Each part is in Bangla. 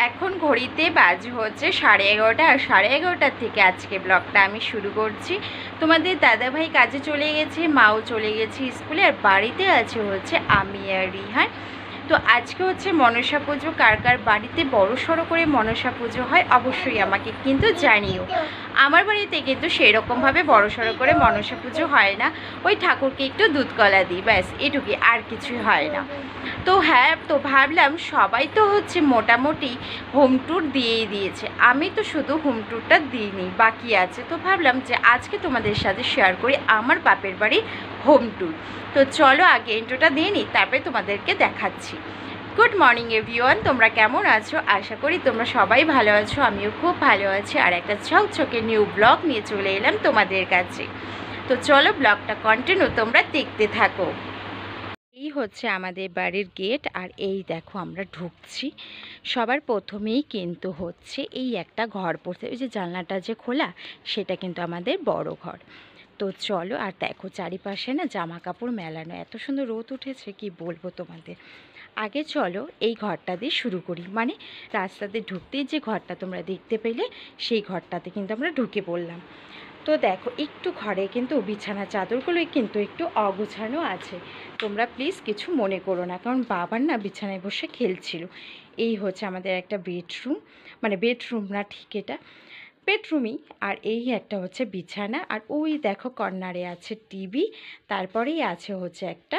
এখন ঘড়িতে বাজে হচ্ছে 11:30 আর 11:30 থেকে আজকে ব্লগটা আমি শুরু করছি। তোমাদের দাদাভাই কাজে চলে গেছে, মাও চলে গেছে স্কুলে, আর বাড়িতে আছে হচ্ছে আমি আর রিহান। তো আজকে হচ্ছে মনসা পুজো। কার কার বাড়িতে বড় সড়ো করে মনসা পুজো হয় অবশ্যই আমাকে কিন্তু জানিও। আমার বাড়িতে কিন্তু সেরকমভাবে বড় সড়ো করে মনসা পুজো হয় না, ওই ঠাকুরকে একটু দুধ কলা দিই, ব্যাস এটুকুই, আর কিছুই হয় না। তো হ্যাঁ, তো ভাবলাম সবাই তো হচ্ছে মোটামুটি হোম ট্যুর দিয়েই দিয়েছে, আমি তো শুধু হোম ট্যুরটা দিইনি, বাকি আছে। তো ভাবলাম যে আজকে তোমাদের সাথে শেয়ার করি আমার বাপের বাড়ির হোম ট্যুর। তো চলো আগে ইন্ট্রোটা দিয়ে নিই, তারপরে তোমাদেরকে দেখাচ্ছি। গুড মর্নিং এভরিওয়ান, তোমরা কেমন আছো? আশা করি তোমরা সবাই ভালো আছো, আমিও খুব ভালো আছি। আর একটা ঝকঝকে নিউ ব্লগ নিয়ে চলে এলাম তোমাদের কাছে। তো চলো ব্লগটা কন্টিনিউ তোমরা দেখতে থাকো। এই হচ্ছে আমাদের বাড়ির গেট, আর এই দেখো আমরা ঢুকছি। সবার প্রথমেই কিন্তু হচ্ছে এই একটা ঘর পড়ছে, ওই যে জানলাটা যে খোলা, সেটা কিন্তু আমাদের বড় ঘর। তো চলো, আর দেখো চারিপাশে না জামা কাপড় মেলানো, এত সুন্দর রোদ উঠেছে কি বলবো তোমাদের। আগে চলো এই ঘরটা দিয়ে শুরু করি, মানে রাস্তাতে ঢুকতেই যে ঘরটা তোমরা দেখতে পেলে, সেই ঘরটাতে কিন্তু আমরা ঢুকে পড়লাম। তো দেখো একটু ঘরে কিন্তু বিছানা চাদরগুলোই কিন্তু একটু অগোছানো আছে, তোমরা প্লিজ কিছু মনে করো না, কারণ বাবার না বিছানায় বসে খেলছিল। এই হচ্ছে আমাদের একটা বেডরুম, মানে বেডরুম না ঠিক এটা বেডরুমই। আর এই একটা হচ্ছে বিছানা, আর ওই দেখো কর্নারে আছে টিভি, তারপরেই আছে হচ্ছে একটা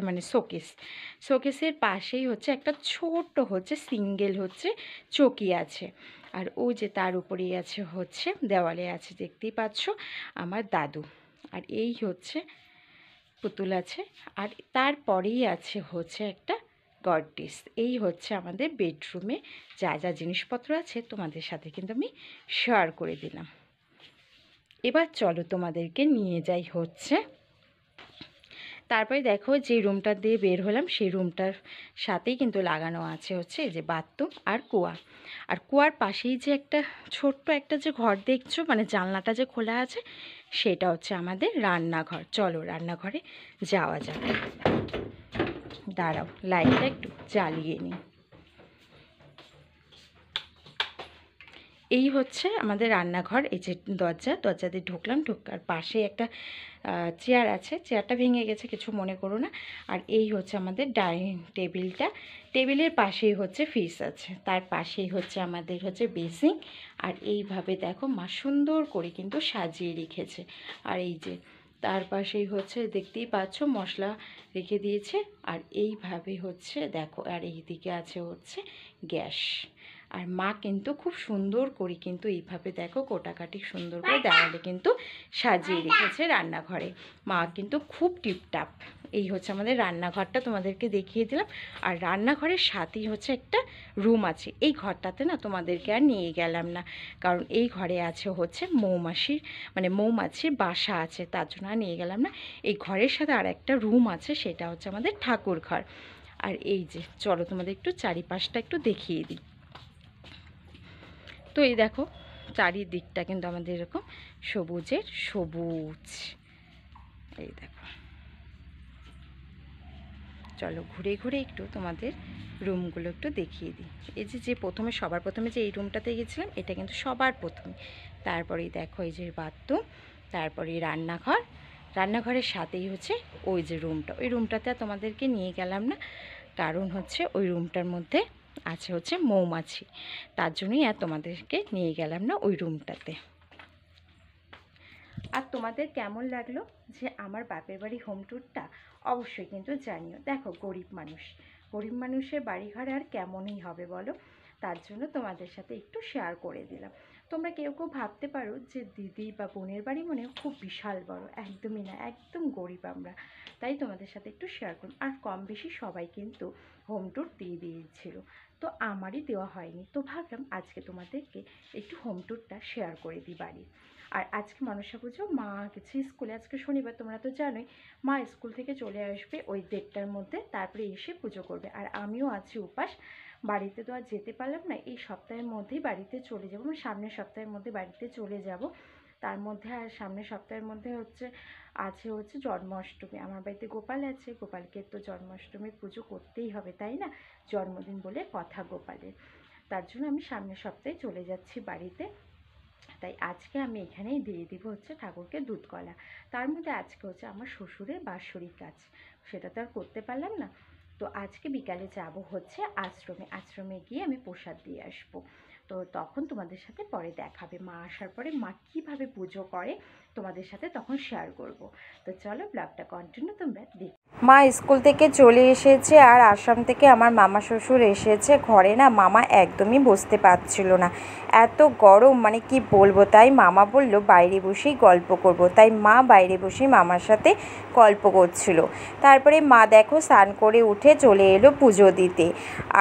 মানে শোকেস। শোকেসের পাশেই হচ্ছে একটা ছোট্ট হচ্ছে সিঙ্গেল হচ্ছে চৌকি আছে। আর ওই যে তার উপরেই আছে হচ্ছে দেওয়ালে আছে, দেখতেই পাচ্ছ, আমার দাদু। আর এই হচ্ছে পুতুল আছে, আর তারপরেই আছে হচ্ছে একটা গডরেজ। এই হচ্ছে আমাদের বেডরুমে যা যা জিনিসপত্র আছে তোমাদের সাথে কিন্তু আমি শেয়ার করে দিলাম। এবার চলো তোমাদেরকে নিয়ে যাই হচ্ছে, তারপরে দেখো যে রুমটা দিয়ে বের হলাম সেই রুমটার সাথেই কিন্তু লাগানো আছে হচ্ছে এই যে বাথরুম আর কুয়া। আর কুয়ার পাশেই যে একটা ছোট্ট একটা যে ঘর দেখছো, মানে জানলাটা যে খোলা আছে, সেটা হচ্ছে আমাদের রান্নাঘর। চলো রান্নাঘরে যাওয়া যাক। দাঁড়াও লাইটটা একটু জ্বালিয়ে নিই। এই হচ্ছে আমাদের রান্নাঘর, এই যে দরজা দিয়ে ঢুকলাম, ঢোকার পাশে একটা চেয়ার আছে, চেয়ারটা ভেঙে গেছে, কিছু মনে করো না। আর এই হচ্ছে আমাদের ডাইনিং টেবিলটা, টেবিলের পাশেই হচ্ছে ফ্রিজ আছে, তার পাশেই হচ্ছে আমাদের হচ্ছে বেসিং। আর এইভাবে দেখো মা সুন্দর করে কিন্তু সাজিয়ে রেখেছে। আর এই যে তার পাশেই হচ্ছে দেখতেই পাচ্ছ মশলা রেখে দিয়েছে। আর এইভাবে হচ্ছে দেখো, আর এই দিকে আছে হচ্ছে গ্যাস। আর মা কিন্তু খুব সুন্দর করে কিন্তু এইভাবে দেখো কোটাকাটি সুন্দর করে দেওয়ালে কিন্তু সাজিয়ে রেখেছে রান্নাঘরে। মা কিন্তু খুব টিপটাপ। এই হচ্ছে আমাদের রান্নাঘরটা, তোমাদেরকে দেখিয়ে দিলাম। আর রান্নাঘরের সাথেই হচ্ছে একটা রুম আছে, এই ঘরটাতে না তোমাদেরকে আর নিয়ে গেলাম না, কারণ এই ঘরে আছে হচ্ছে মৌমাছির, মানে মৌমাছির বাসা আছে, তার জন্য আর নিয়ে গেলাম না। এই ঘরের সাথে আর একটা রুম আছে, সেটা হচ্ছে আমাদের ঠাকুর ঘর। আর এই যে চলো তোমাদের একটু চারিপাশটা একটু দেখিয়ে দিই। তো এই দেখো চারিদিকটা কিন্তু আমাদের এরকম সবুজের সবুজ। এই দেখো, চলো ঘুরে ঘুরে একটু তোমাদের রুমগুলো একটু দেখিয়ে দিই। এই যে প্রথমে সবার প্রথমে যে এই রুমটাতে গেছিলাম, এটা কিন্তু সবার প্রথমে। তারপরেই দেখো এই যে বাথরুম, তারপরে রান্নাঘর, রান্নাঘরের সাথেই হচ্ছে ওই যে রুমটা, ওই রুমটাতে তোমাদেরকে নিয়ে গেলাম না, কারণ হচ্ছে ওই রুমটার মধ্যে আছে হচ্ছে মৌমাছি, তার জন্যই আর তোমাদেরকে নিয়ে গেলাম না ওই রুমটাতে। আর তোমাদের কেমন লাগলো যে আমার বাপের বাড়ি হোম ট্যুরটা অবশ্যই কিন্তু জানিও। দেখো গরিব মানুষের বাড়িঘর আর কেমনই হবে বলো, তার জন্য তোমাদের সাথে একটু শেয়ার করে দিলাম। তোমরা কেউ কেউ ভাবতে পারো যে দিদি বা বোনের বাড়ি মনে খুব বিশাল বড়, একদমই না, একদম গরিব আমরা, তাই তোমাদের সাথে একটু শেয়ার করুন। আর কম বেশি সবাই কিন্তু হোম ট্যুর দিয়ে দিয়েছিল, তো আমারই দেওয়া হয়নি, তো ভাবলাম আজকে তোমাদেরকে একটু হোম ট্যুরটা শেয়ার করে দিই বাড়ি। আর আজকে মনসা পুজো, মা গেছে স্কুলে, আজকে শনিবার তোমরা তো জানোই, মা স্কুল থেকে চলে আসবে ওই 1:30টার মধ্যে, তারপরে এসে পুজো করবে। আর আমিও আছি উপাস, বাড়িতে তো আর যেতে পারলাম না, এই সপ্তাহের মধ্যেই বাড়িতে চলে যাবো, সামনের সপ্তাহের মধ্যে বাড়িতে চলে যাব। তার মধ্যে আর সামনের সপ্তাহের মধ্যে হচ্ছে জন্মাষ্টমী, আমার বাড়িতে গোপাল আছে, গোপালকে তো জন্মাষ্টমীর পুজো করতেই হবে, তাই না? জন্মদিন বলে কথা গোপালের। তার জন্য আমি সামনের সপ্তাহে চলে যাচ্ছি বাড়িতে। তাই আজকে আমি এখানেই দিয়ে দিব হচ্ছে ঠাকুরকে দুধ কলা। তার মধ্যে আজকে হচ্ছে আমার শ্বশুরের বাৎসরিক কাজ, সেটা তো আর করতে পারলাম না। তো আজকে বিকালে যাব হচ্ছে আশ্রমে গিয়ে আমি প্রসাদ দিয়ে আসবো। তো তখন তোমাদের সাথে পরে দেখাবে, মা আসার পরে মা কীভাবে পুজো করে তোমাদের সাথে তখন শেয়ার করব। তো চলো ব্লগটা কন্টিনিউ তোমরা দেখ। মা স্কুল থেকে চলে এসেছে আর আসাম থেকে আমার মামা শ্বশুর এসেছে। ঘরে না মামা একদমই বসতে পারছিল না, এত গরম মানে কি বলবো। তাই মামা বলল বাইরে বসেই গল্প করব। তাই মা বাইরে বসেই মামার সাথে গল্প করছিল। তারপরে মা দেখো স্নান করে উঠে চলে এলো পুজো দিতে।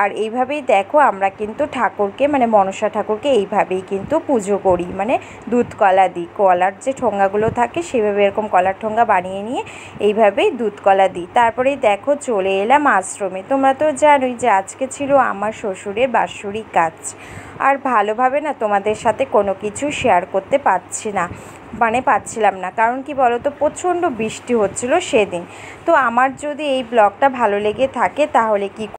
আর এইভাবেই দেখো আমরা কিন্তু ঠাকুরকে মানে মনসা ঠাকুরকে এইভাবেই কিন্তু পুজো করি, মানে দুধ কলা দিই। কলার যে ঠোঙ্গাগুলো থাকে সেভাবে এরকম কলার ঠোঙ্গা বানিয়ে নিয়ে এইভাবেই দুধ কলা দিই। তারপরে দেখো চলে এলাম আশ্রমে। তোমরা তো জানোই যে আজকে ছিল আমার শ্বশুরের বাৎসরিক কাজ। আর ভালোভাবে না তোমাদের সাথে কোনো কিছু শেয়ার করতে পারছিলাম না, কারণ কি বলো তো, প্রচণ্ড বৃষ্টি হচ্ছিল সেদিন। তো আমার যদি এই ব্লগটা ভালো লেগে থাকে তাহলে কি